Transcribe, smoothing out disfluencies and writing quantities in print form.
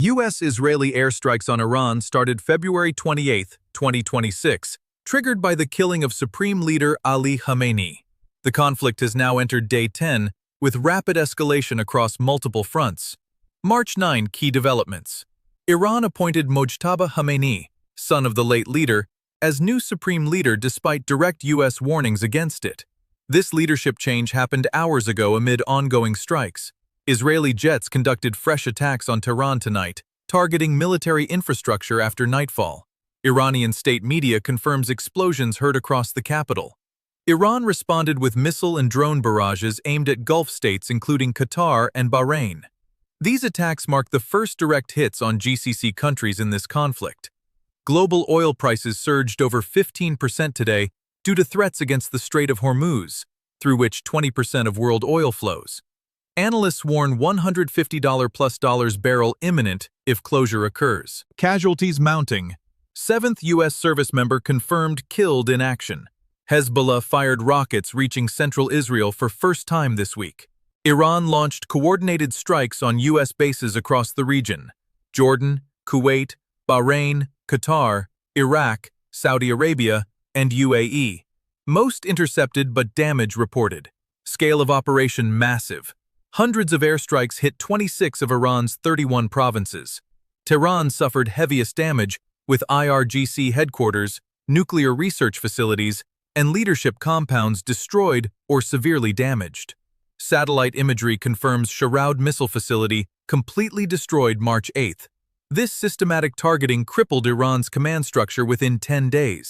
U.S.-Israeli airstrikes on Iran started February 28, 2026, triggered by the killing of Supreme Leader Ali Khamenei. The conflict has now entered day 10, with rapid escalation across multiple fronts. March 9 key developments. Iran appointed Mojtaba Khamenei, son of the late leader, as new supreme leader despite direct U.S. warnings against it. This leadership change happened hours ago amid ongoing strikes. Israeli jets conducted fresh attacks on Tehran tonight, targeting military infrastructure after nightfall. Iranian state media confirms explosions heard across the capital. Iran responded with missile and drone barrages aimed at Gulf states including Qatar and Bahrain. These attacks mark the first direct hits on GCC countries in this conflict. Global oil prices surged over 15% today due to threats against the Strait of Hormuz, through which 20% of world oil flows. Analysts warn $150+ barrel imminent if closure occurs. Casualties mounting. 7th U.S. service member confirmed killed in action. Hezbollah fired rockets reaching central Israel for first time this week. Iran launched coordinated strikes on U.S. bases across the region. Jordan, Kuwait, Bahrain, Qatar, Iraq, Saudi Arabia, and UAE. Most intercepted but damage reported. Scale of operation massive. Hundreds of airstrikes hit 26 of Iran's 31 provinces. Tehran suffered heaviest damage, with IRGC headquarters, nuclear research facilities, and leadership compounds destroyed or severely damaged. Satellite imagery confirms Sharaud missile facility completely destroyed March 8. This systematic targeting crippled Iran's command structure within 10 days.